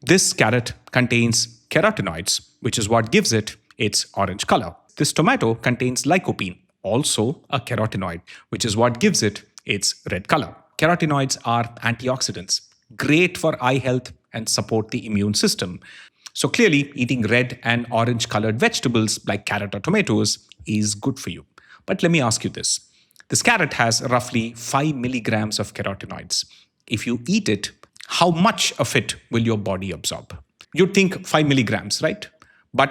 This carrot contains carotenoids, which is what gives it its orange color. This tomato contains lycopene, also a carotenoid, which is what gives it its red color. Carotenoids are antioxidants, great for eye health and support the immune system. So clearly, eating red and orange colored vegetables like carrot or tomatoes is good for you. But let me ask you this. This carrot has roughly 5 milligrams of carotenoids. If you eat it, how much of it will your body absorb? You'd think 5 milligrams, right? But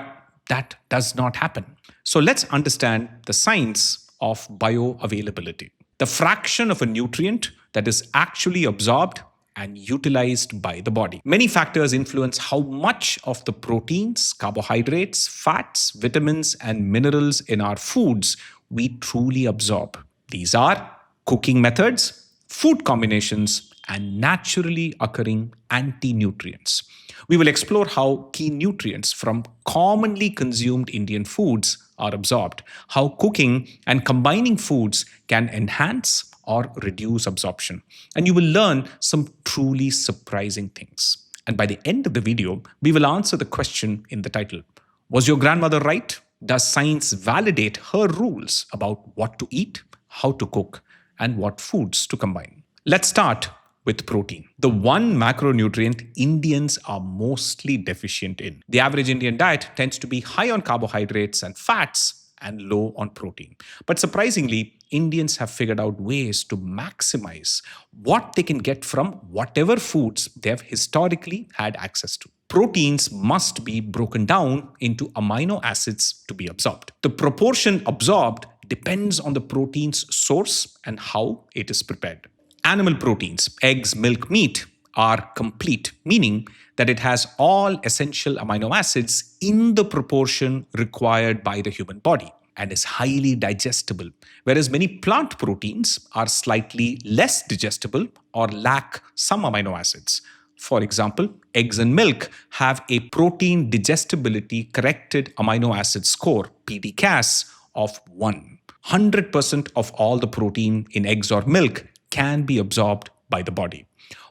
that does not happen. So let's understand the science of bioavailability, the fraction of a nutrient that is actually absorbed and utilized by the body. Many factors influence how much of the proteins, carbohydrates, fats, vitamins, and minerals in our foods we truly absorb. These are cooking methods, food combinations, and naturally occurring anti-nutrients. We will explore how key nutrients from commonly consumed Indian foods are absorbed, how cooking and combining foods can enhance or reduce absorption. And you will learn some truly surprising things. And by the end of the video, we will answer the question in the title. Was your grandmother right? Does science validate her rules about what to eat, how to cook, and what foods to combine? Let's start with protein, the one macronutrient Indians are mostly deficient in. The average Indian diet tends to be high on carbohydrates and fats and low on protein. But surprisingly, Indians have figured out ways to maximize what they can get from whatever foods they have historically had access to. Proteins must be broken down into amino acids to be absorbed. The proportion absorbed depends on the protein's source and how it is prepared. Animal proteins, eggs, milk, meat, are complete, meaning that it has all essential amino acids in the proportion required by the human body and is highly digestible, whereas many plant proteins are slightly less digestible or lack some amino acids. For example, eggs and milk have a protein digestibility corrected amino acid score, PDCAS, of 1. 100% of all the protein in eggs or milk can be absorbed by the body,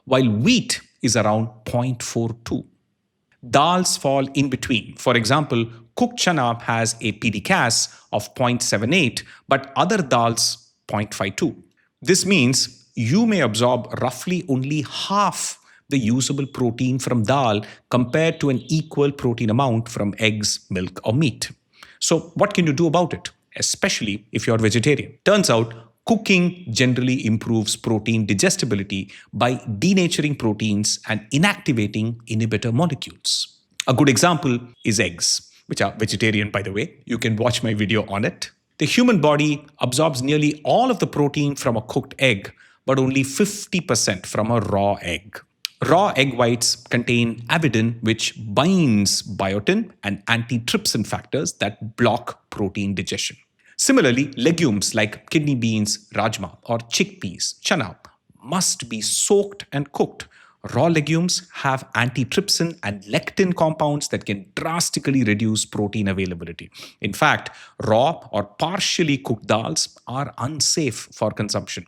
while wheat is around 0.42. Dals fall in between. For example, cooked chana has a PDCAS of 0.78, but other dals 0.52. This means you may absorb roughly only half the usable protein from dal compared to an equal protein amount from eggs, milk, or meat. So what can you do about it, especially if you're vegetarian? Turns out, cooking generally improves protein digestibility by denaturing proteins and inactivating inhibitor molecules. A good example is eggs, which are vegetarian, by the way. You can watch my video on it. The human body absorbs nearly all of the protein from a cooked egg, but only 50% from a raw egg. Raw egg whites contain avidin, which binds biotin and antitrypsin factors that block protein digestion. Similarly, legumes like kidney beans, rajma, or chickpeas, chana, must be soaked and cooked. Raw legumes have antitrypsin and lectin compounds that can drastically reduce protein availability. In fact, raw or partially cooked dals are unsafe for consumption.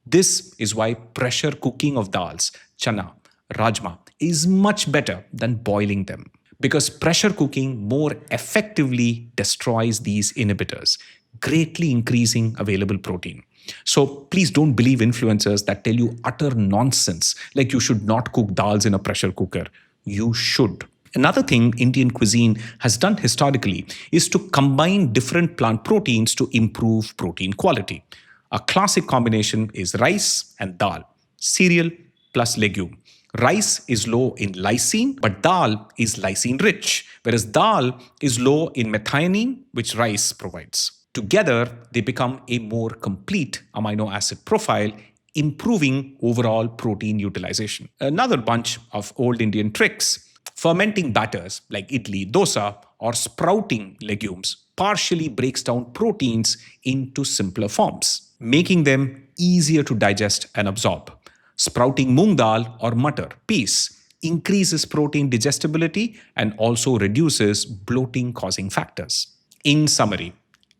This is why pressure cooking of dals, chana, rajma, is much better than boiling them, because pressure cooking more effectively destroys these inhibitors, greatly increasing available protein. So please don't believe influencers that tell you utter nonsense, like you should not cook dals in a pressure cooker. You should. Another thing Indian cuisine has done historically is to combine different plant proteins to improve protein quality. A classic combination is rice and dal, cereal plus legume. Rice is low in lysine, but dal is lysine rich, whereas dal is low in methionine, which rice provides. Together, they become a more complete amino acid profile, improving overall protein utilization. Another bunch of old Indian tricks: fermenting batters like idli, dosa, or sprouting legumes partially breaks down proteins into simpler forms, making them easier to digest and absorb. Sprouting moong dal or matar, peas, increases protein digestibility and also reduces bloating causing factors. In summary,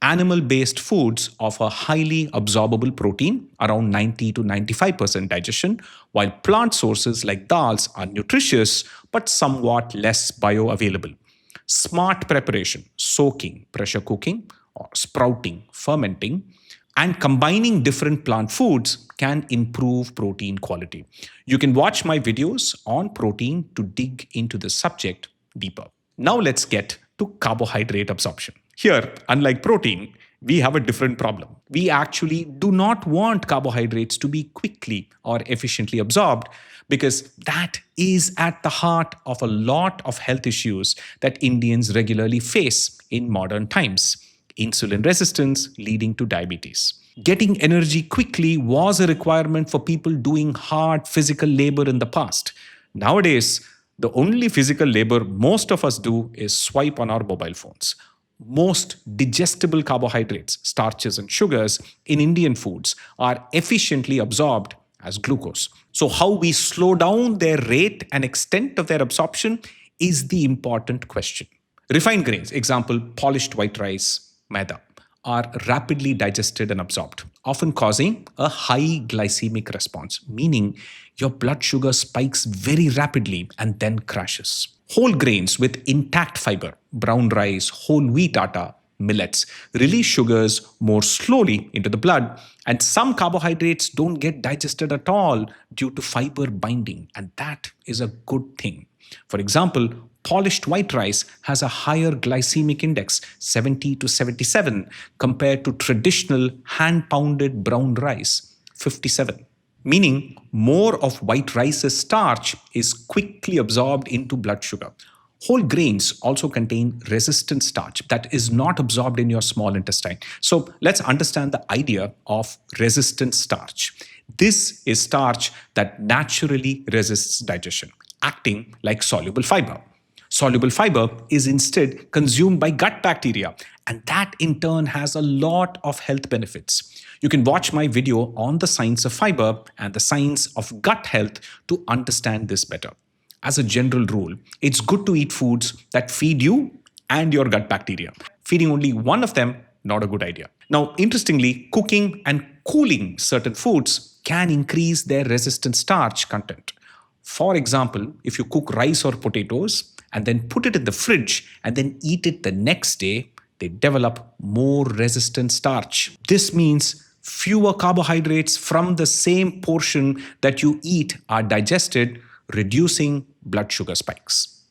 Animal-based foods offer highly absorbable protein, around 90 to 95% digestion, while plant sources like dals are nutritious but somewhat less bioavailable. Smart preparation, soaking, pressure cooking, or sprouting, fermenting, and combining different plant foods can improve protein quality. You can watch my videos on protein to dig into the subject deeper. Now let's get to carbohydrate absorption. Here, unlike protein, we have a different problem. We actually do not want carbohydrates to be quickly or efficiently absorbed because that is at the heart of a lot of health issues that Indians regularly face in modern times. Insulin resistance leading to diabetes. Getting energy quickly was a requirement for people doing hard physical labor in the past. Nowadays, the only physical labor most of us do is swipe on our mobile phones. Most digestible carbohydrates, starches, and sugars in Indian foods are efficiently absorbed as glucose. So, how we slow down their rate and extent of their absorption is the important question. Refined grains, example, polished white rice, maida, are rapidly digested and absorbed, often causing a high glycemic response, meaning your blood sugar spikes very rapidly and then crashes. Whole grains with intact fiber, brown rice, whole wheat atta, millets, release sugars more slowly into the blood, and some carbohydrates don't get digested at all due to fiber binding, and that is a good thing. For example, polished white rice has a higher glycemic index, 70 to 77, compared to traditional hand-pounded brown rice, 57. Meaning, more of white rice's starch is quickly absorbed into blood sugar. Whole grains also contain resistant starch that is not absorbed in your small intestine. So let's understand the idea of resistant starch. This is starch that naturally resists digestion, acting like soluble fiber. Soluble fiber is instead consumed by gut bacteria, and that in turn has a lot of health benefits. You can watch my video on the science of fiber and the science of gut health to understand this better. As a general rule, it's good to eat foods that feed you and your gut bacteria. Feeding only one of them, not a good idea. Now, interestingly, cooking and cooling certain foods can increase their resistant starch content. For example, if you cook rice or potatoes and then put it in the fridge and then eat it the next day, they develop more resistant starch. This means fewer carbohydrates from the same portion that you eat are digested, reducing blood sugar spikes.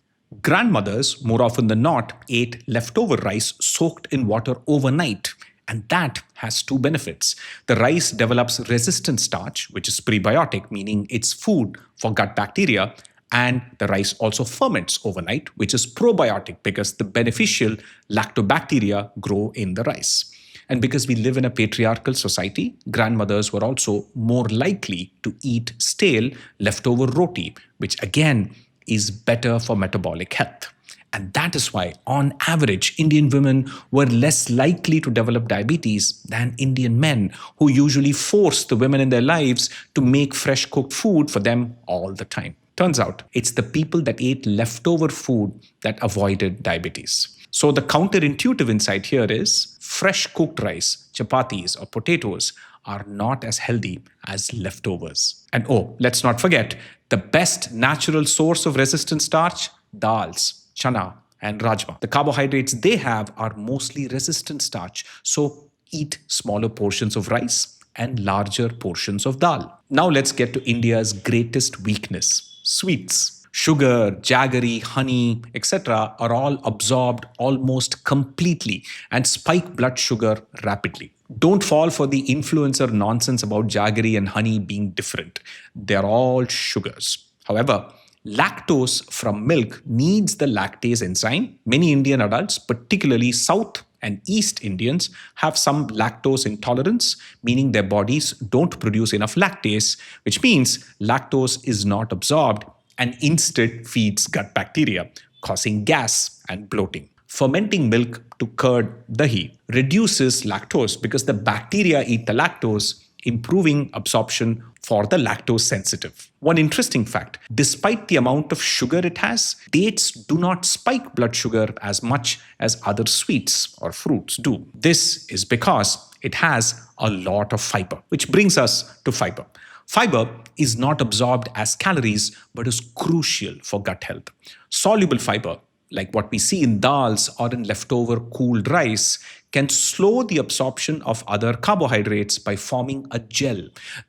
Grandmothers, more often than not, ate leftover rice soaked in water overnight, and that has two benefits. The rice develops resistant starch, which is prebiotic, meaning it's food for gut bacteria, and the rice also ferments overnight, which is probiotic because the beneficial lactobacteria grow in the rice. And because we live in a patriarchal society, grandmothers were also more likely to eat stale leftover roti, which again is better for metabolic health. And that is why, on average, Indian women were less likely to develop diabetes than Indian men, who usually force the women in their lives to make fresh cooked food for them all the time. Turns out, it's the people that ate leftover food that avoided diabetes. So the counterintuitive insight here is fresh cooked rice, chapatis, or potatoes are not as healthy as leftovers. And oh, let's not forget, the best natural source of resistant starch, dals, chana, and rajma. The carbohydrates they have are mostly resistant starch, so eat smaller portions of rice and larger portions of dal. Now let's get to India's greatest weakness, sweets. Sugar, jaggery, honey, etc. are all absorbed almost completely and spike blood sugar rapidly. Don't fall for the influencer nonsense about jaggery and honey being different. They're all sugars. However, lactose from milk needs the lactase enzyme. Many Indian adults, particularly South and East Indians, have some lactose intolerance, meaning their bodies don't produce enough lactase, which means lactose is not absorbed and instead feeds gut bacteria, causing gas and bloating. Fermenting milk to curd dahi reduces lactose because the bacteria eat the lactose, improving absorption for the lactose sensitive. One interesting fact, despite the amount of sugar it has, dates do not spike blood sugar as much as other sweets or fruits do. This is because it has a lot of fiber, which brings us to fiber. Fiber is not absorbed as calories but is crucial for gut health. Soluble fiber, like what we see in dals or in leftover cooled rice, can slow the absorption of other carbohydrates by forming a gel,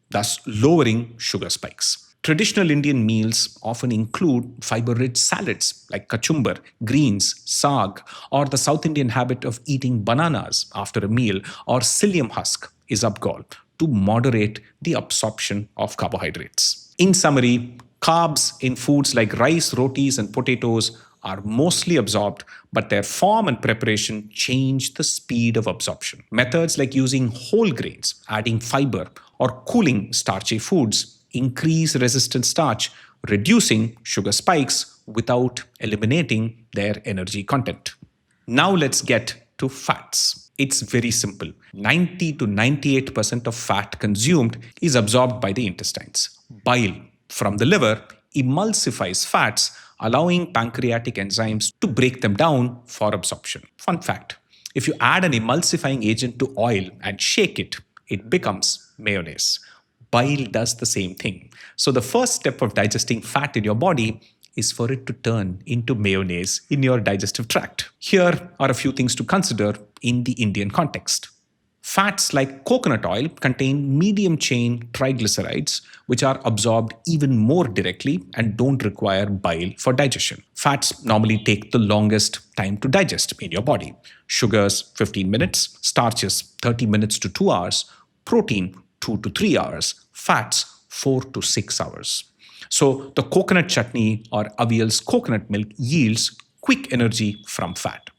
thus lowering sugar spikes. Traditional Indian meals often include fiber-rich salads like kachumbar, greens, saag, or the South Indian habit of eating bananas after a meal, or psyllium husk, isabgol, to moderate the absorption of carbohydrates. In summary, carbs in foods like rice, rotis, and potatoes are mostly absorbed, but their form and preparation change the speed of absorption. Methods like using whole grains, adding fiber, or cooling starchy foods increase resistant starch, reducing sugar spikes without eliminating their energy content. Now let's get to fats. It's very simple. 90 to 98% of fat consumed is absorbed by the intestines. Bile from the liver emulsifies fats, allowing pancreatic enzymes to break them down for absorption. Fun fact, if you add an emulsifying agent to oil and shake it, it becomes mayonnaise. Bile does the same thing. So the first step of digesting fat in your body is for it to turn into mayonnaise in your digestive tract. Here are a few things to consider in the Indian context. Fats like coconut oil contain medium-chain triglycerides, which are absorbed even more directly and don't require bile for digestion. Fats normally take the longest time to digest in your body. Sugars, 15 minutes, starches, 30 minutes to 2 hours, protein, 2 to 3 hours, fats, 4 to 6 hours. So the coconut chutney or Avial's coconut milk yields quick energy from fat.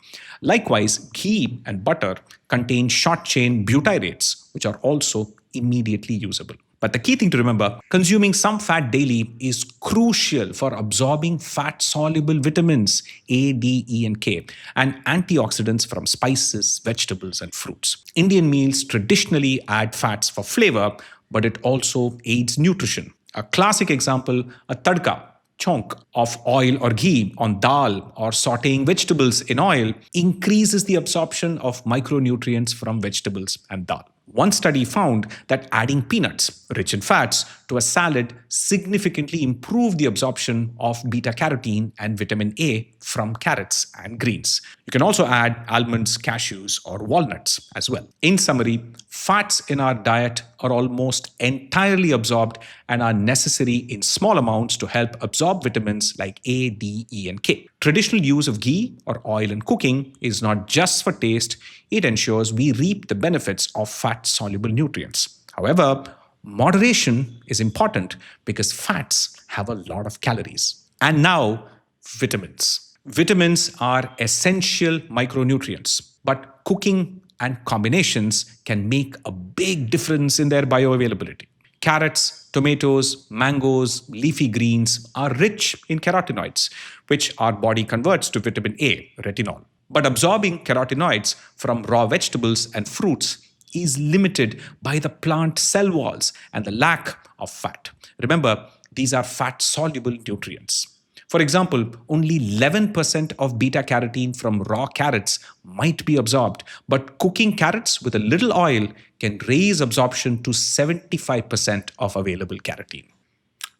Likewise, ghee and butter contain short-chain butyrates, which are also immediately usable. But the key thing to remember, consuming some fat daily is crucial for absorbing fat-soluble vitamins A, D, E, and K, and antioxidants from spices, vegetables, and fruits. Indian meals traditionally add fats for flavor, but it also aids nutrition. A classic example, a tadka, chunk of oil or ghee on dal or sautéing vegetables in oil increases the absorption of micronutrients from vegetables and dal. One study found that adding peanuts, rich in fats, to a salad significantly improved the absorption of beta-carotene and vitamin A from carrots and greens. You can also add almonds, cashews, or walnuts as well. In summary, fats in our diet are almost entirely absorbed and are necessary in small amounts to help absorb vitamins like A, D, E, and K. Traditional use of ghee or oil in cooking is not just for taste, it ensures we reap the benefits of fat-soluble nutrients. However, moderation is important because fats have a lot of calories. And now, vitamins. Vitamins are essential micronutrients, but cooking and combinations can make a big difference in their bioavailability. Carrots, tomatoes, mangoes, leafy greens are rich in carotenoids, which our body converts to vitamin A, retinol. But absorbing carotenoids from raw vegetables and fruits is limited by the plant cell walls and the lack of fat. Remember, these are fat-soluble nutrients. For example, only 11% of beta-carotene from raw carrots might be absorbed, but cooking carrots with a little oil can raise absorption to 75% of available carotene.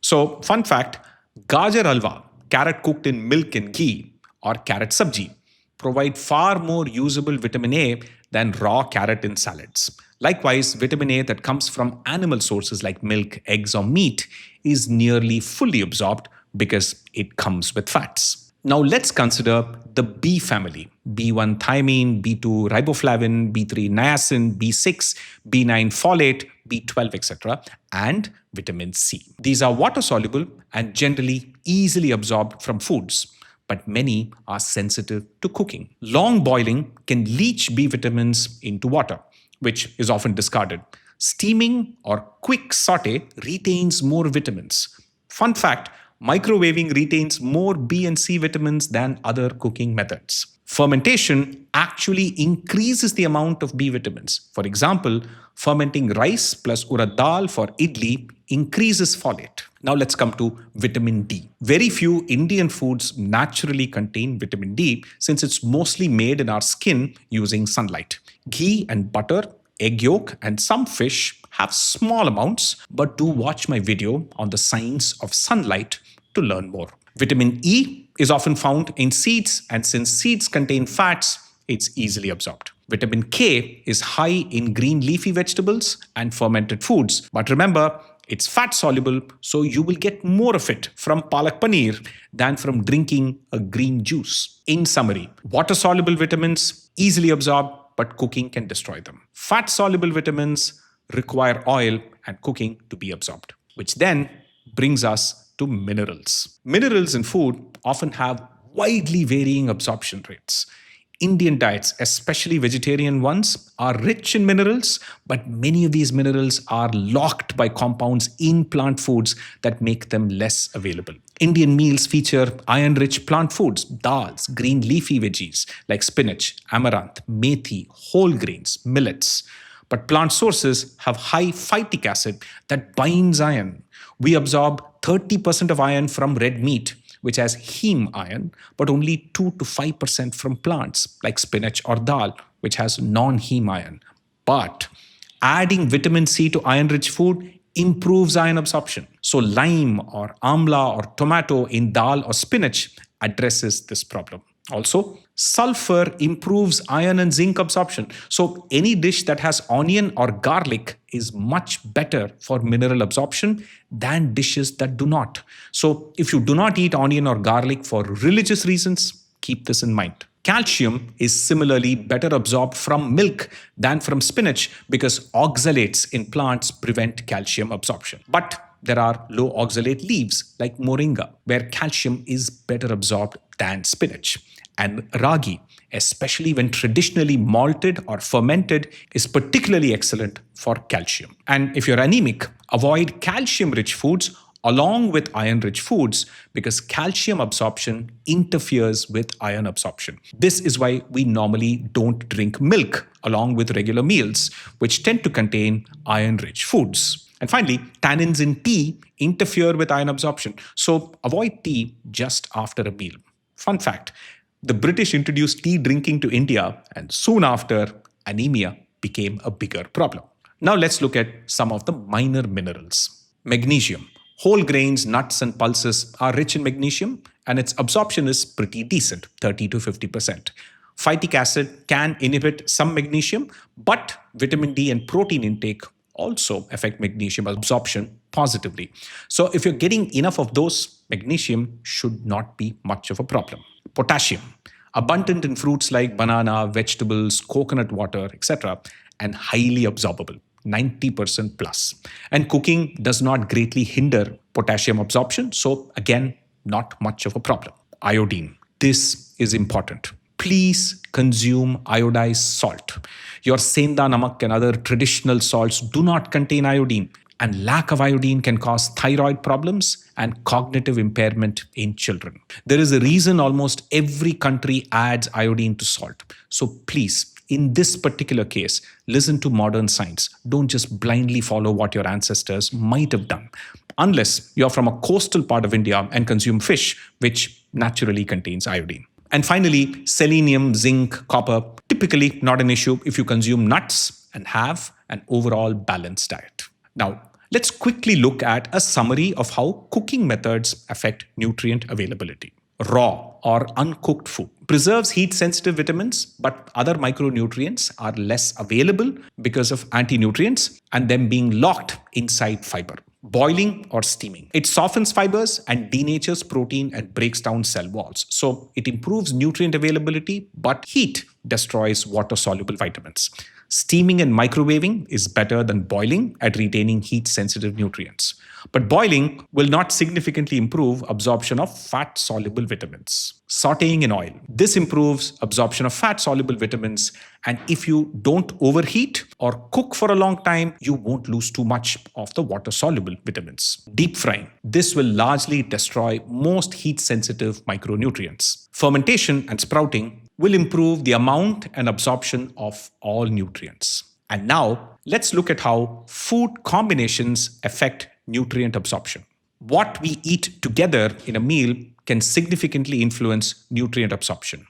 So, fun fact, gajar halwa, carrot cooked in milk and ghee, or carrot sabji, provide far more usable vitamin A than raw carrot in salads. Likewise, vitamin A that comes from animal sources like milk, eggs, or meat is nearly fully absorbed because it comes with fats. Now let's consider the B family: B1 thiamine, B2 riboflavin, B3 niacin, B6, B9 folate, B12, etc., and vitamin C. These are water-soluble and generally easily absorbed from foods, but many are sensitive to cooking. Long boiling can leach B vitamins into water, which is often discarded. Steaming or quick saute retains more vitamins. Fun fact, microwaving retains more B and C vitamins than other cooking methods. Fermentation actually increases the amount of B vitamins. For example, fermenting rice plus urad dal for idli increases folate. Now let's come to vitamin D. Very few Indian foods naturally contain vitamin D since it's mostly made in our skin using sunlight. Ghee and butter, egg yolk, and some fish have small amounts, but do watch my video on the science of sunlight to learn more. Vitamin E is often found in seeds, and since seeds contain fats, it's easily absorbed. Vitamin K is high in green leafy vegetables and fermented foods. But remember, it's fat soluble, so you will get more of it from palak paneer than from drinking a green juice. In summary, water soluble vitamins easily absorbed, but cooking can destroy them. Fat soluble vitamins require oil and cooking to be absorbed, which then brings us to minerals. Minerals in food often have widely varying absorption rates. Indian diets, especially vegetarian ones, are rich in minerals, but many of these minerals are locked by compounds in plant foods that make them less available. Indian meals feature iron-rich plant foods, dals, green leafy veggies like spinach, amaranth, methi, whole grains, millets. But plant sources have high phytic acid that binds iron. We absorb 30% of iron from red meat, which has heme iron, but only 2 to 5% from plants like spinach or dal, which has non-heme iron. But adding vitamin C to iron-rich food improves iron absorption. So lime or amla or tomato in dal or spinach addresses this problem. Also, sulfur improves iron and zinc absorption. So any dish that has onion or garlic is much better for mineral absorption than dishes that do not. So if you do not eat onion or garlic for religious reasons, keep this in mind. Calcium is similarly better absorbed from milk than from spinach because oxalates in plants prevent calcium absorption. But there are low oxalate leaves like moringa, where calcium is better absorbed than spinach. And ragi, especially when traditionally malted or fermented, is particularly excellent for calcium. And if you're anemic, avoid calcium-rich foods along with iron-rich foods because calcium absorption interferes with iron absorption. This is why we normally don't drink milk along with regular meals, which tend to contain iron-rich foods. And finally, tannins in tea interfere with iron absorption, so avoid tea just after a meal. Fun fact, the British introduced tea drinking to India, and soon after, anemia became a bigger problem. Now let's look at some of the minor minerals. Magnesium. Whole grains, nuts, and pulses are rich in magnesium, and its absorption is pretty decent, 30 to 50%. Phytic acid can inhibit some magnesium, but vitamin D and protein intake also affect magnesium absorption positively. So if you're getting enough of those, magnesium should not be much of a problem. Potassium, abundant in fruits like banana, vegetables, coconut water, etc., and highly absorbable, 90% plus. And cooking does not greatly hinder potassium absorption, so again, not much of a problem. Iodine, this is important. Please consume iodized salt. Your senda namak and other traditional salts do not contain iodine, and lack of iodine can cause thyroid problems and cognitive impairment in children. There is a reason almost every country adds iodine to salt. So please, in this particular case, listen to modern science. Don't just blindly follow what your ancestors might have done, unless you're from a coastal part of India and consume fish, which naturally contains iodine. And finally, selenium, zinc, copper, typically not an issue if you consume nuts and have an overall balanced diet. Now, let's quickly look at a summary of how cooking methods affect nutrient availability. Raw or uncooked food preserves heat-sensitive vitamins, but other micronutrients are less available because of anti-nutrients and them being locked inside fiber. Boiling or steaming, it softens fibers and denatures protein and breaks down cell walls. So it improves nutrient availability, but heat destroys water-soluble vitamins. Steaming and microwaving is better than boiling at retaining heat-sensitive nutrients. But boiling will not significantly improve absorption of fat-soluble vitamins. Sautéing in oil. This improves absorption of fat-soluble vitamins, and if you don't overheat or cook for a long time, you won't lose too much of the water-soluble vitamins. Deep frying. This will largely destroy most heat-sensitive micronutrients. Fermentation and sprouting will improve the amount and absorption of all nutrients. And now, let's look at how food combinations affect nutrient absorption. What we eat together in a meal can significantly influence nutrient absorption.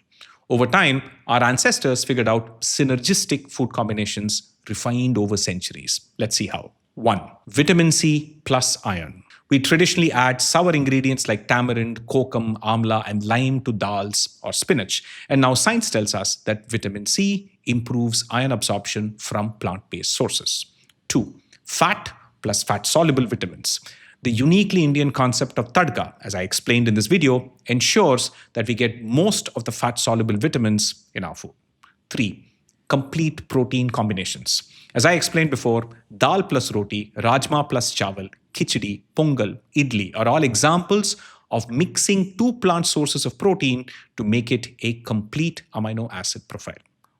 Over time, our ancestors figured out synergistic food combinations refined over centuries. Let's see how. 1. Vitamin C plus iron. We traditionally add sour ingredients like tamarind, kokum, amla, and lime to dals or spinach. And now science tells us that vitamin C improves iron absorption from plant-based sources. 2. Fat plus fat-soluble vitamins. The uniquely Indian concept of tadka, as I explained in this video, ensures that we get most of the fat-soluble vitamins in our food. 3. Complete protein combinations. As I explained before, dal plus roti, rajma plus chawal, khichdi, pongal, idli are all examples of mixing two plant sources of protein to make it a complete amino acid profile.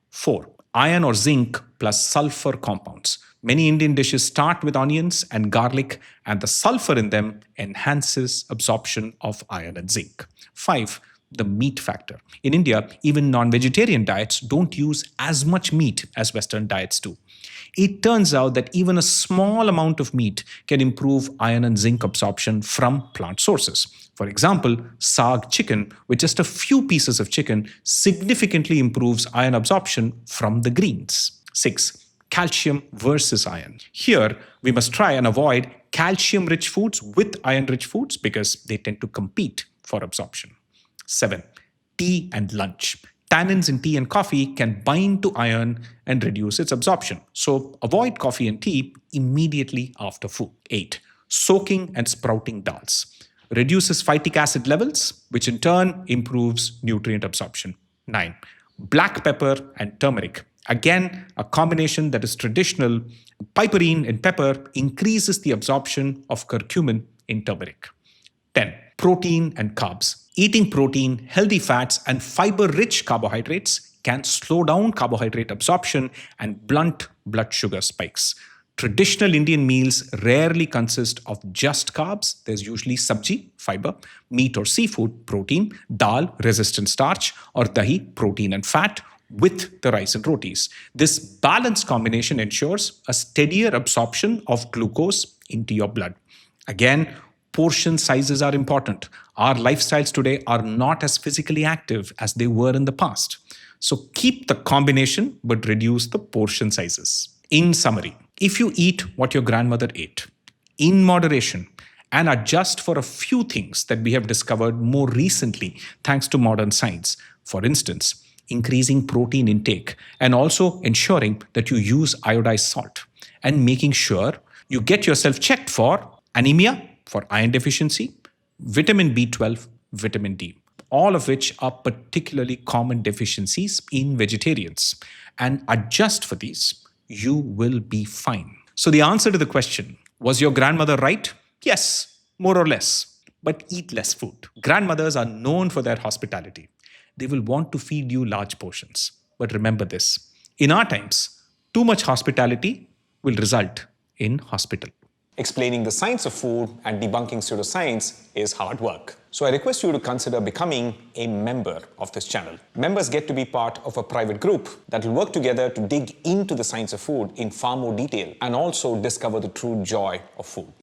4. Iron or zinc plus sulfur compounds. Many Indian dishes start with onions and garlic, and the sulfur in them enhances absorption of iron and zinc. 5. The meat factor. In India, even non-vegetarian diets don't use as much meat as Western diets do. It turns out that even a small amount of meat can improve iron and zinc absorption from plant sources. For example, saag chicken with just a few pieces of chicken significantly improves iron absorption from the greens. 6. Calcium versus iron. Here, we must try and avoid calcium-rich foods with iron-rich foods because they tend to compete for absorption. 7. Tea and lunch. Tannins in tea and coffee can bind to iron and reduce its absorption. So avoid coffee and tea immediately after food. 8. Soaking and sprouting dals. Reduces phytic acid levels, which in turn improves nutrient absorption. 9. Black pepper and turmeric. Again, a combination that is traditional. Piperine in pepper increases the absorption of curcumin in turmeric. 10. Protein and carbs. Eating protein, healthy fats, and fiber-rich carbohydrates can slow down carbohydrate absorption and blunt blood sugar spikes. Traditional Indian meals rarely consist of just carbs. There's usually sabji, fiber, meat or seafood, protein, dal, resistant starch, or dahi, protein and fat, with the rice and rotis. This balanced combination ensures a steadier absorption of glucose into your blood. Again, portion sizes are important. Our lifestyles today are not as physically active as they were in the past. So keep the combination but reduce the portion sizes. In summary, if you eat what your grandmother ate in moderation and adjust for a few things that we have discovered more recently thanks to modern science, for instance, increasing protein intake and also ensuring that you use iodized salt and making sure you get yourself checked for anemia, for iron deficiency, vitamin B12, vitamin D, all of which are particularly common deficiencies in vegetarians. And adjust for these, you will be fine. So the answer to the question, was your grandmother right? Yes, more or less. But eat less food. Grandmothers are known for their hospitality. They will want to feed you large portions. But remember this, in our times, too much hospitality will result in hospital. Explaining the science of food and debunking pseudoscience is hard work. So I request you to consider becoming a member of this channel. Members get to be part of a private group that will work together to dig into the science of food in far more detail and also discover the true joy of food.